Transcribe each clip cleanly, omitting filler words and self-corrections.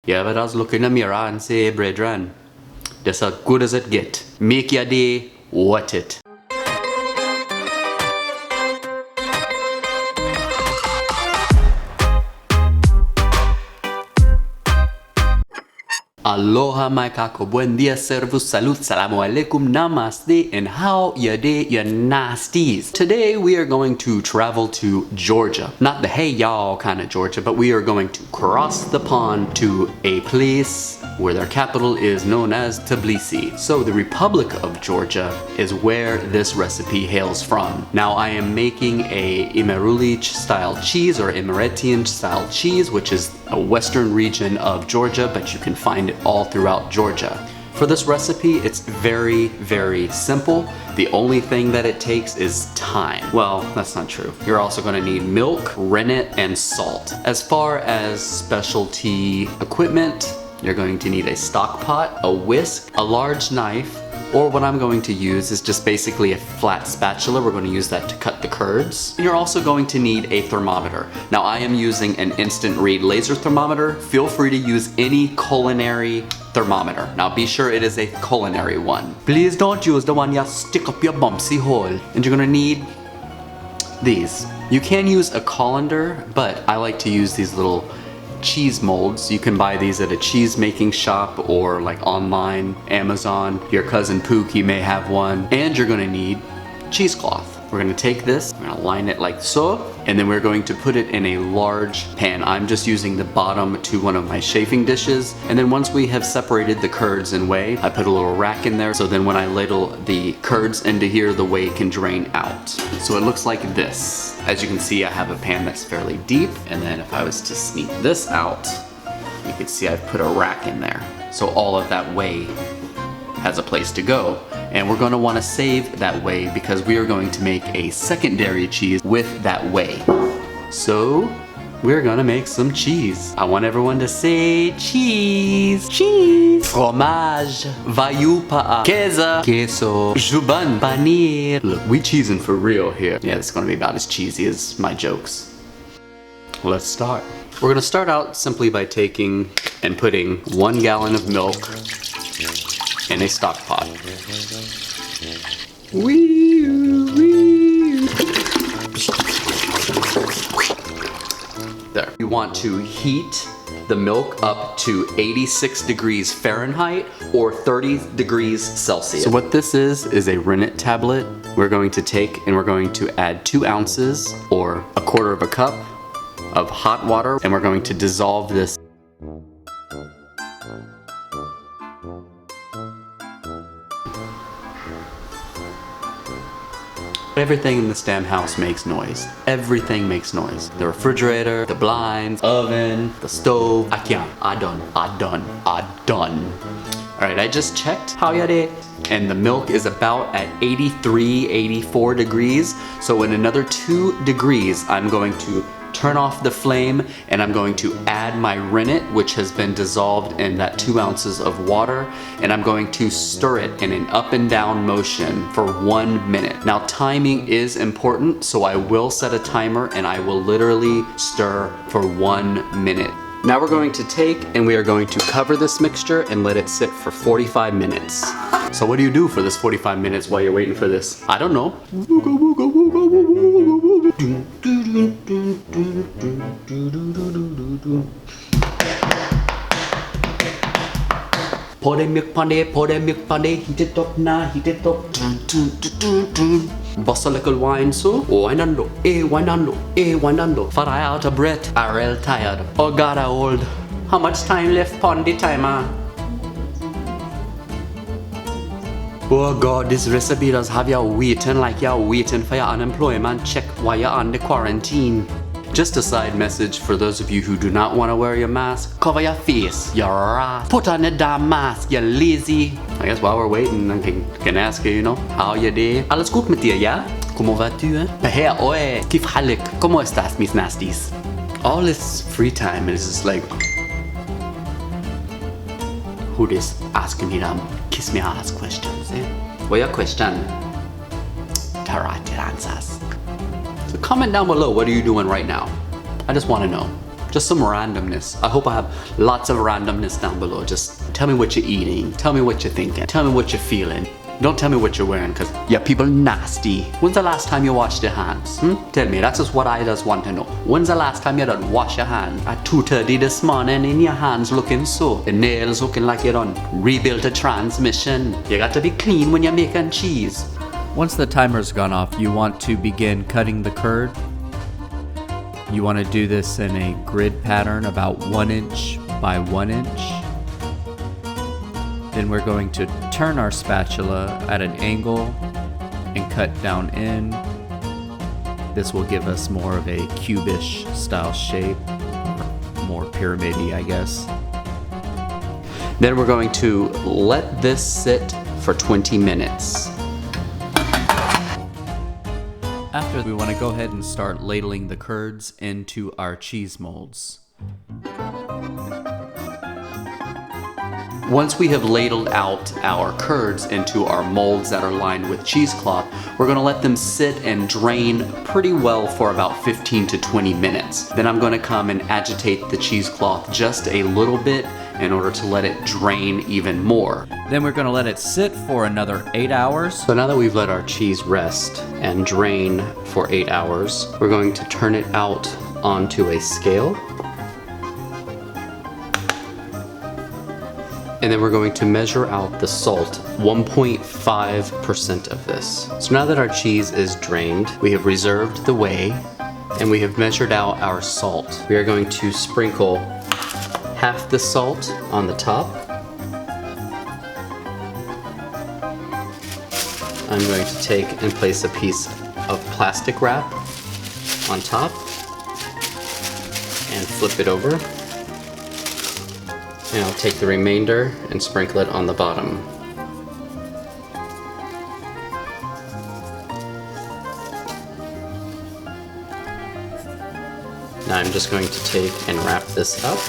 Yeah, but I was looking in the mirror and say, brethren, that's as good as it get. Make your day worth it. Aloha Myke, buen dia, servus, salut, salamu alaikum, namaste, and how ya day, ya nasties. Today we are going to travel to Georgia. Not the hey y'all kind of Georgia, but we are going to cross the pond to a place where their capital is known as Tbilisi. So the Republic of Georgia is where this recipe hails from. Now I am making a Imeruli style cheese or Emiratian style cheese, which is a western region of Georgia, but you can find it all throughout Georgia. For this recipe, it's very, very simple. The only thing that it takes is time. Well, that's not true. You're also gonna need milk, rennet, and salt. As far as specialty equipment, you're going to need a stock pot, a whisk, a large knife, or what I'm going to use is just basically a flat spatula. We're going to use that to cut the curds. You're also going to need a thermometer. Now I am using an instant read laser thermometer. Feel free to use any culinary thermometer. Now be sure it is a culinary one. Please don't use the one you stick up your bumpsy hole. And you're gonna need these. You can use a colander, but I like to use these little cheese molds. You can buy these at a cheese making shop or like online, Amazon. Your cousin Pookie may have one. And you're gonna need cheesecloth. We're gonna take this, we're gonna line it like so, and then we're going to put it in a large pan. I'm just using the bottom to one of my chafing dishes. And then once we have separated the curds and whey, I put a little rack in there, so then when I ladle the curds into here, the whey can drain out. So it looks like this. As you can see, I have a pan that's fairly deep, and then if I was to sneak this out, you can see I've put a rack in there. So all of that whey has a place to go. And we're gonna wanna save that whey because we are going to make a secondary cheese with that whey. So we're gonna make some cheese. I want everyone to say cheese, cheese. Fromage, vaiupa, queso, juban, paneer. Look, we cheesing for real here. Yeah, it's gonna be about as cheesy as my jokes. Let's start. We're gonna start out simply by taking and putting 1 gallon of milk in a stock pot. There. You want to heat the milk up to 86 degrees Fahrenheit or 30 degrees Celsius. So what this is a rennet tablet. We're going to take and we're going to add 2 ounces or 1/4 of a cup of hot water, and we're going to dissolve this. Everything in this damn house makes noise. Everything makes noise. The refrigerator, the blinds, oven, the stove. I can't. I done. Alright, I just checked how you did. And the milk is about at 83, 84 degrees. So in another 2 degrees, I'm going to turn off the flame and I'm going to add my rennet, which has been dissolved in that 2 ounces of water, and I'm going to stir it in an up and down motion for 1 minute. Now timing is important, so I will set a timer and I will literally stir for 1 minute. Now we're going to take and we are going to cover this mixture and let it sit for 45 minutes. So what do you do for this 45 minutes while you're waiting for this? I don't know. Pour the milk pande, heat it up now, heat it up. Bossa little wine so, winando, winando. For I out of breath, I real tired. Oh God, I old. How much time left pon the timer? Oh God, this recipe does have you waiting like you're waiting for your unemployment check while you're on the quarantine. Just a side message for those of you who do not want to wear your mask. Cover your face, your ass. Put on the damn mask, you lazy. I guess while we're waiting, I can ask you, you know, how you day? Alles gut mit dir, ja? Comment vas-tu, hein? Hey, oe, kif halik? ¿Cómo estás, mis nasties? All this free time is just like, who this asking me to kiss me ass questions, eh? What your question? Tarot answers. So comment down below, what are you doing right now? I just want to know. Just some randomness. I hope I have lots of randomness down below. Just tell me what you're eating. Tell me what you're thinking. Tell me what you're feeling. Don't tell me what you're wearing, because yeah, people nasty. When's the last time you washed your hands? Tell me, that's just what I just want to know. When's the last time you done wash your hands? At 2:30 this morning, in your hands looking so. The nails looking like you done rebuilt a transmission. You got to be clean when you're making cheese. Once the timer's gone off, you want to begin cutting the curd. You want to do this in a grid pattern about 1 inch by 1 inch. Then we're going to turn our spatula at an angle and cut down in. This will give us more of a cubish style shape, more pyramid-y, I guess. Then we're going to let this sit for 20 minutes. After, we want to go ahead and start ladling the curds into our cheese molds. Once we have ladled out our curds into our molds that are lined with cheesecloth, we're going to let them sit and drain pretty well for about 15 to 20 minutes. Then I'm going to come and agitate the cheesecloth just a little bit in order to let it drain even more. Then we're going to let it sit for another 8 hours. So now that we've let our cheese rest and drain for 8 hours, we're going to turn it out onto a scale. And then we're going to measure out the salt, 1.5% of this. So now that our cheese is drained, we have reserved the whey, and we have measured out our salt. We are going to sprinkle half the salt on the top. I'm going to take and place a piece of plastic wrap on top and flip it over. And I'll take the remainder and sprinkle it on the bottom. Now I'm just going to take and wrap this up.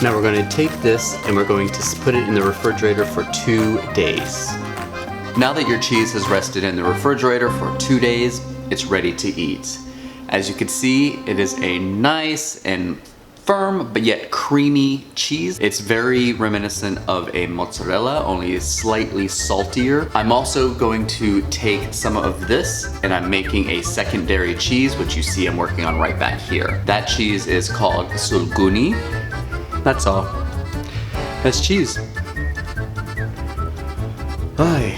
Now we're going to take this and we're going to put it in the refrigerator for 2 days. Now that your cheese has rested in the refrigerator for 2 days, it's ready to eat. As you can see, it is a nice and firm but yet creamy cheese. It's very reminiscent of a mozzarella, only slightly saltier. I'm also going to take some of this and I'm making a secondary cheese, which you see I'm working on right back here. That cheese is called sulguni. That's all. That's cheese. Ay.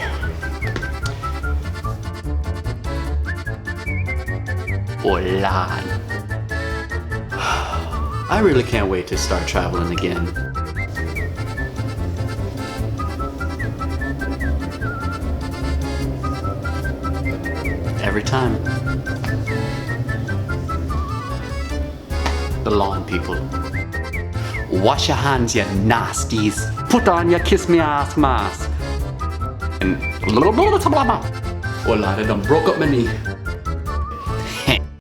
Hola. I really can't wait to start traveling again. Every time. The lawn people. Wash your hands, you nasties. Put on your kiss me ass mask. And oh Lord, I done broke up my knee.